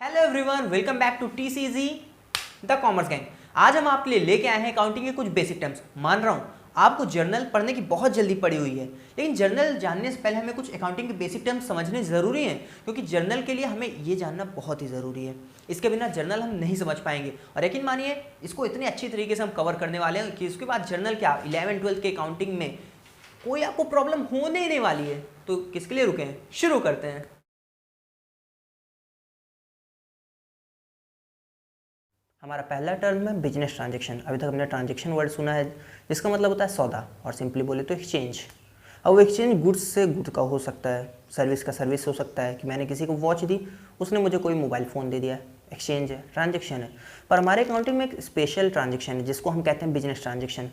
Hello everyone, welcome back to TCG the commerce gang. आज हम आपके लिए लेके आए हैं अकाउंटिंग के कुछ बेसिक टर्म्स। मान रहा हूँ आपको जर्नल पढ़ने की बहुत जल्दी पड़ी हुई है, लेकिन जर्नल जानने से पहले हमें कुछ अकाउंटिंग के बेसिक टर्म्स समझने ज़रूरी हैं, क्योंकि जर्नल के लिए हमें ये जानना बहुत ही ज़रूरी है। इसके बिना जर्नल हम नहीं समझ पाएंगे। और यकीन मानिए, इसको इतने अच्छी तरीके से हम कवर करने वाले हैं कि उसके बाद जर्नल क्या 11th-12th के अकाउंटिंग में कोई आपको प्रॉब्लम होने ही नहीं वाली है। तो किसके लिए रुके हैं, शुरू करते हैं। हमारा पहला टर्म है बिजनेस ट्रांजैक्शन। अभी तक हमने ट्रांजैक्शन वर्ड सुना है, जिसका मतलब होता है सौदा, और सिंपली बोले तो एक्सचेंज। अब वो एक्सचेंज गुड्स से गुड का हो सकता है, सर्विस का सर्विस हो सकता है कि मैंने किसी को वॉच दी, उसने मुझे कोई मोबाइल फ़ोन दे दिया। एक्सचेंज है, ट्रांजेक्शन है। पर हमारे अकाउंटिंग में एक स्पेशल ट्रांजेक्शन है जिसको हम कहते हैं बिजनेस ट्रांजेक्शन।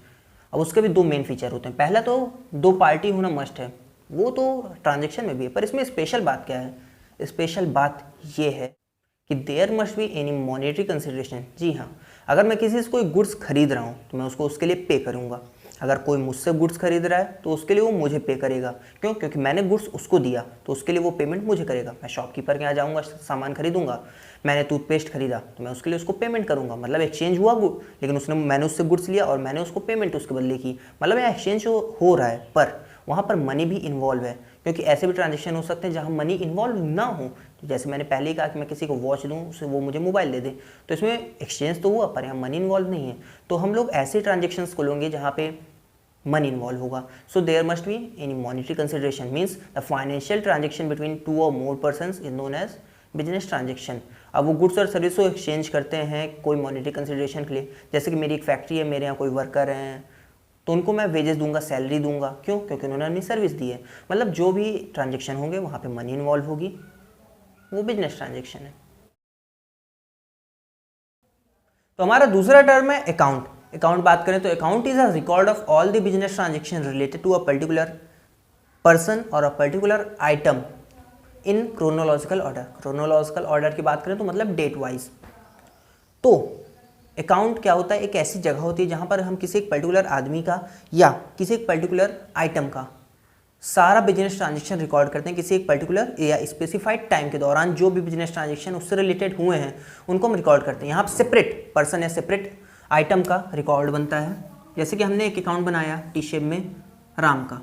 अब उसके भी दो मेन फीचर होते हैं। पहला तो दो पार्टी होना मस्ट है, वो तो ट्रांजेक्शन में भी है, पर इसमें स्पेशल बात क्या है? स्पेशल बात ये है कि there must be any monetary consideration. जी हाँ, अगर मैं किसी से कोई गुड्स खरीद रहा हूँ तो मैं उसको उसके लिए पे करूँगा। अगर कोई मुझसे गुड्स खरीद रहा है तो उसके लिए वो मुझे पे करेगा। क्यों? क्योंकि मैंने गुड्स उसको दिया तो उसके लिए वो पेमेंट मुझे करेगा। मैं शॉपकीपर के यहाँ जाऊँगा, सामान खरीदूंगा। मैंने टूथपेस्ट खरीदा तो मैं उसके लिए उसको पेमेंट करूँगा, मतलब एक्सचेंज हुआ गुड। लेकिन मैंने उससे गुड्स लिया और मैंने उसको पेमेंट उसके बदले की, मतलब यह एक्सचेंज हो रहा है, पर वहाँ पर मनी भी इन्वॉल्व है। क्योंकि ऐसे भी ट्रांजेक्शन हो सकते हैं जहाँ मनी इन्वॉल्व ना हो। तो जैसे मैंने पहले ही कहा कि मैं किसी को वॉच दूँ, उससे वो मुझे मोबाइल दे दे, तो इसमें एक्सचेंज तो हुआ पर यहाँ मनी इन्वॉल्व नहीं है। तो हम लोग ऐसे ट्रांजेक्शन्स को लेंगे जहाँ पे मनी इन्वॉल्व होगा। So there must be any monetary consideration, means the financial transaction between two और more persons is known as business transaction. अब वो गुड्स और सर्विस को एक्सचेंज करते हैं कोई मॉनिटरी कंसिडरेशन के लिए। जैसे कि मेरी एक फैक्ट्री है, मेरे यहाँ कोई वर्कर हैं, तो उनको मैं वेजेस दूंगा, सैलरी दूंगा। क्यों? क्योंकि उन्होंने अपनी सर्विस दी है। मतलब जो भी ट्रांजेक्शन होंगे वहाँ पे मनी इन्वॉल्व होगी, वो बिजनेस ट्रांजेक्शन है। तो हमारा दूसरा टर्म है अकाउंट। अकाउंट बात करें तो account is a record of all the business transaction related to a particular person और a particular item in chronological order. Chronological order की बात करें तो मतलब डेट वाइज। तो अकाउंट क्या होता है? एक ऐसी जगह होती है जहाँ पर हम किसी एक पर्टिकुलर आदमी का या किसी एक पर्टिकुलर आइटम का सारा बिजनेस ट्रांजेक्शन रिकॉर्ड करते हैं। किसी एक पर्टिकुलर या स्पेसिफाइड टाइम के दौरान जो भी बिजनेस ट्रांजेक्शन उससे रिलेटेड हुए हैं उनको हम रिकॉर्ड करते हैं। यहाँ पर सेपरेट पर्सन या सेपरेट आइटम का रिकॉर्ड बनता है। जैसे कि हमने एक अकाउंट बनाया टी शेप में राम का,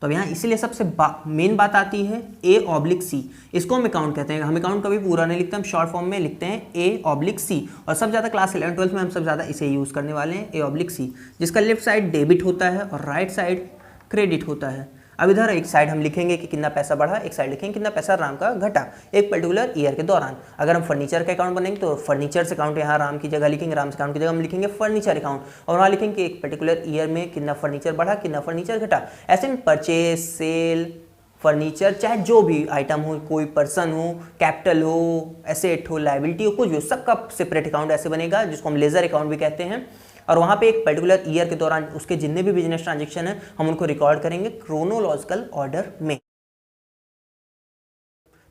तो अब यहाँ इसीलिए सबसे मेन बात आती है A/C। इसको हम अकाउंट कहते हैं। हम अकाउंट कभी पूरा नहीं लिखते, हम शॉर्ट फॉर्म में लिखते हैं A/C। और सब ज़्यादा क्लास 11th-12th में हम सब ज़्यादा इसे यूज़ करने वाले हैं, A/C, जिसका लेफ्ट साइड डेबिट होता है और राइट साइड क्रेडिट होता है। अब इधर एक साइड हम लिखेंगे कि कितना पैसा बढ़ा, एक साइड लिखेंगे कितना पैसा राम का घटा एक पर्टिकुलर ईयर के दौरान। अगर हम फर्नीचर का अकाउंट बनेंगे तो फर्नीचर अकाउंट यहाँ राम की जगह लिखेंगे, राम अकाउंट की जगह हम लिखेंगे फर्नीचर अकाउंट, और वहाँ लिखेंगे कि एक पर्टिकुलर ईयर में कितना फर्नीचर बढ़ा, कितना फर्नीचर घटा। ऐसे में परचेज, सेल, फर्नीचर, चाहे जो भी आइटम हो, कोई पर्सन हो, कैपिटल हो, एसेट हो, लाइबिलिटी हो, कुछ भी हो, सबका सेपरेट अकाउंट ऐसे बनेगा जिसको हम लेजर अकाउंट भी कहते हैं। और वहाँ पे एक पर्टिकुलर ईयर के दौरान उसके जितने भी बिजनेस ट्रांजेक्शन है हम उनको रिकॉर्ड करेंगे क्रोनोलॉजिकल ऑर्डर में।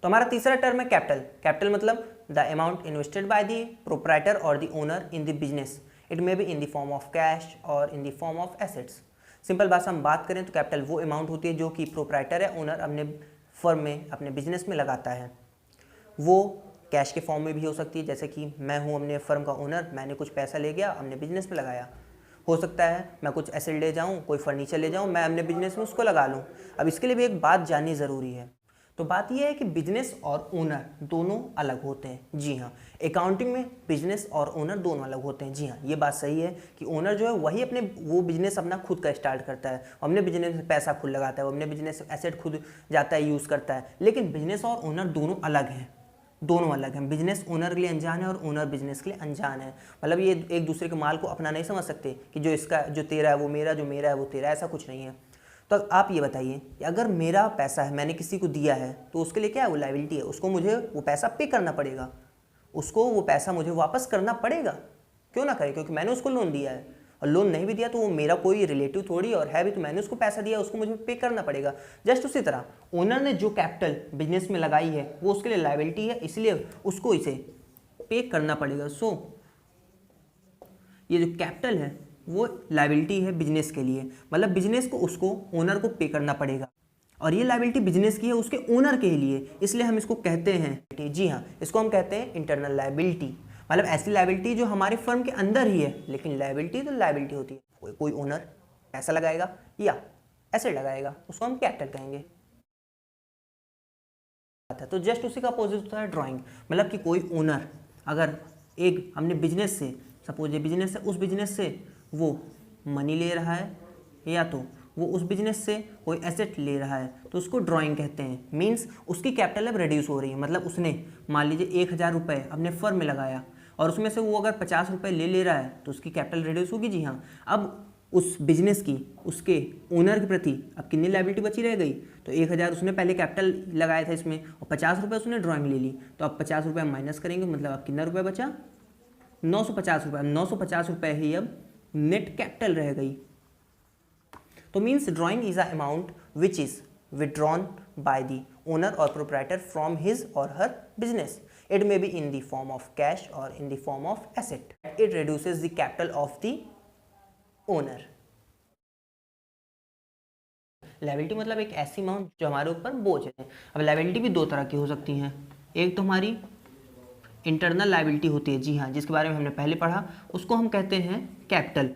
तो हमारा तीसरा टर्म है कैपिटल। कैपिटल मतलब the amount invested by the proprietor और the owner in the business. It may be in the form of cash और in the form of assets. Simple भाषा में बात करें तो कैपिटल वो अमाउंट होती है जो कि प्रोप्राइटर या ओनर अपने फर्म में, अपने बिजनेस में लगाता है। वो कैश के फॉर्म में भी हो सकती है, जैसे कि मैं हूँ अपने फर्म का ओनर, मैंने कुछ पैसा ले गया अपने बिजनेस में लगाया। हो सकता है मैं कुछ एसेट ले जाऊँ, कोई फर्नीचर ले जाऊँ, मैं अपने बिजनेस में उसको लगा लूँ। अब इसके लिए भी एक बात जाननी ज़रूरी है। तो बात यह है कि बिजनेस और ओनर दोनों अलग होते हैं। जी हाँ, अकाउंटिंग में बिजनेस और ओनर दोनों अलग होते हैं। जी हाँ, ये बात सही है कि ओनर जो है वही अपने वो बिजनेस अपना खुद का स्टार्ट करता है, अपने बिजनेस में पैसा खुद लगाता है, वो अपने बिजनेस एसेट खुद जाता है, यूज़ करता है। लेकिन बिजनेस और ओनर दोनों अलग हैं, दोनों अलग हैं। बिजनेस ओनर के लिए अनजान है और ओनर बिजनेस के लिए अनजान है। मतलब ये एक दूसरे के माल को अपना नहीं समझ सकते कि जो इसका, जो तेरा है वो मेरा, जो मेरा है वो तेरा, ऐसा कुछ नहीं है। तो आप ये बताइए कि अगर मेरा पैसा है, मैंने किसी को दिया है, तो उसके लिए क्या है? वो लायबिलिटी है, उसको मुझे वो पैसा पे करना पड़ेगा, उसको वो पैसा मुझे वापस करना पड़ेगा। क्यों ना करे? क्योंकि मैंने उसको लोन दिया है, और लोन नहीं भी दिया तो वो मेरा कोई रिलेटिव थोड़ी और है भी, तो मैंने उसको पैसा दिया, उसको मुझे पे करना पड़ेगा। जस्ट उसी तरह ओनर ने जो कैपिटल बिजनेस में लगाई है वो उसके लिए लायबिलिटी है, इसलिए उसको इसे पे करना पड़ेगा। सो ये जो कैपिटल है वो लायबिलिटी है बिजनेस के लिए, मतलब बिजनेस को उसको ओनर को पे करना पड़ेगा। और ये लायबिलिटी बिजनेस की है उसके ओनर के लिए, इसलिए हम इसको कहते हैं, जी हाँ, इसको हम कहते हैं इंटरनल लायबिलिटी। मतलब ऐसी लायबिलिटी जो हमारे फर्म के अंदर ही है, लेकिन लायबिलिटी तो लायबिलिटी होती है। कोई ओनर पैसा लगाएगा या एसेट लगाएगा, उसको हम कैपिटल कहेंगे। तो जस्ट उसी का अपोजिट होता है ड्राइंग। मतलब कि कोई ओनर अगर एक हमने बिजनेस से, सपोज ये बिजनेस है, उस बिजनेस से वो मनी ले रहा है या तो वो उस बिजनेस से कोई एसेट ले रहा है, तो उसको ड्राइंग कहते हैं। मींस उसकी कैपिटल अब रिड्यूस हो रही है। मतलब उसने मान लीजिए 1000 रुपये अपने फर्म में लगाया और उसमें से वो अगर 50 रुपये ले रहा है तो उसकी कैपिटल रिड्यूस होगी, जी हाँ। अब उस बिजनेस की उसके ओनर के प्रति अब कितनी लायबिलिटी बची रह गई, तो 1000 उसने पहले कैपिटल लगाया था इसमें और 50 रुपये उसने ड्राइंग ले ली, तो अब 50 रुपये माइनस करेंगे, मतलब अब कितना रुपये बचा, 950 रुपये। 950 रुपये ही अब नेट कैपिटल रह गई। तो means drawing is a amount which is withdrawn by the owner or proprietor from his or her business. It may be in the form of cash or in the form of asset. It reduces the capital of the owner. Liability मतलब एक ऐसी amount जो हमारे ऊपर बोझ है। अब liability भी दो तरह की हो सकती हैं। एक तो हमारी इंटरनल लायबिलिटी होती है, जी हाँ, जिसके बारे में हमने पहले पढ़ा, उसको हम कहते हैं कैपिटल।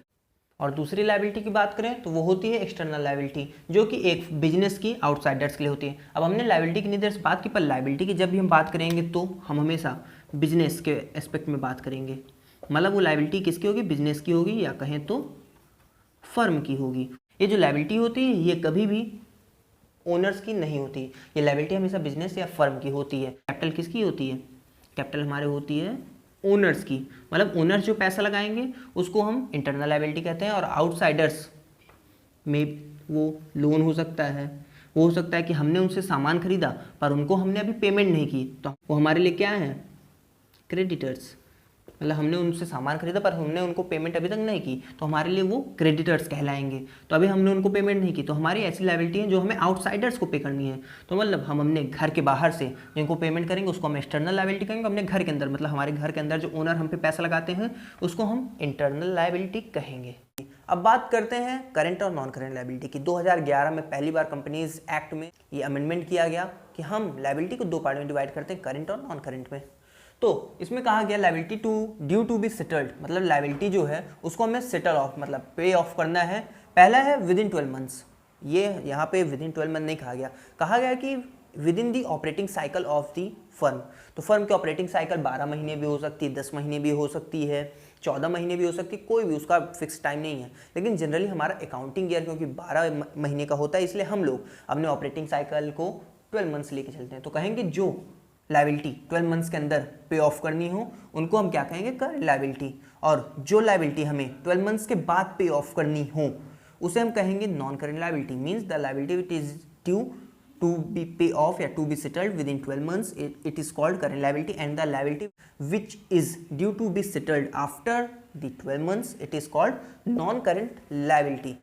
और दूसरी लायबिलिटी की बात करें तो वो होती है एक्सटर्नल लायबिलिटी, जो कि एक बिजनेस की आउटसाइडर्स के लिए होती है। अब हमने लायबिलिटी की देर से बात की, पर लायबिलिटी की जब भी हम बात करेंगे तो हम हमेशा बिजनेस के एस्पेक्ट में बात करेंगे। मतलब वो लायबिलिटी किसकी होगी, बिजनेस की होगी या कहें तो फर्म की होगी। ये जो लायबिलिटी होती है ये कभी भी ओनर्स की नहीं होती, ये लायबिलिटी हमेशा बिजनेस या फर्म की होती है। कैपिटल किसकी होती है, कैपिटल हमारे होती है ओनर्स की। मतलब ओनर्स जो पैसा लगाएंगे उसको हम इंटरनल लायबिलिटी कहते हैं। और आउटसाइडर्स में वो लोन हो सकता है, वो हो सकता है कि हमने उनसे सामान खरीदा पर उनको हमने अभी पेमेंट नहीं की, तो वो हमारे लिए क्या है, क्रेडिटर्स। मतलब हमने उनसे सामान खरीदा पर हमने उनको पेमेंट अभी तक नहीं की, तो हमारे लिए वो क्रेडिटर्स कहलाएंगे। तो अभी हमने उनको पेमेंट नहीं की, तो हमारी ऐसी लायबिलिटी है जो हमें आउटसाइडर्स को पे करनी है। तो मतलब हम अपने घर के बाहर से जिनको पेमेंट करेंगे उसको हम एक्सटर्नल लायबिलिटी कहेंगे। अपने घर के अंदर मतलब हमारे घर के अंदर जो ओनर हम पे पैसा लगाते हैं उसको हम इंटरनल लायबिलिटी कहेंगे। अब बात करते हैं करेंट और नॉन करेंट लायबिलिटी की। 2011 में पहली बार कंपनीज एक्ट में ये अमेंडमेंट किया गया कि हम लायबिलिटी को दो पार्ट में डिवाइड करते हैं, करेंट और नॉन करेंट में। तो इसमें कहा गया liability to due to be settled, मतलब लायबिलिटी जो है उसको हमें सेटल ऑफ मतलब पे ऑफ करना है। पहला है विद इन 12 मंथ्स, ये यहाँ पे विद इन 12 मंथ नहीं कहा गया कि with in the operating cycle of the firm. तो फर्म की ऑपरेटिंग साइकिल 12 महीने भी हो सकती है, 10 महीने भी हो सकती है, 14 महीने भी हो सकती है, कोई भी उसका फिक्स टाइम नहीं है। लेकिन जनरली हमारा अकाउंटिंग ईयर क्योंकि 12 महीने का होता है, इसलिए हम लोग अपने ऑपरेटिंग साइकिल को 12 मंथ्स लेके चलते हैं। तो कहेंगे जो लायबिलिटी 12 मंथ्स के अंदर पे ऑफ करनी हो उनको हम क्या कहेंगे, करंट लायबिलिटी। और जो लायबिलिटी हमें 12 मंथ्स के बाद पे ऑफ करनी हो उसे हम कहेंगे non current liability. Means the liability which is due to be pay off या to be settled within 12 months, it is called current liability. And the liability which is due to be settled after the 12 months, it is called non current liability.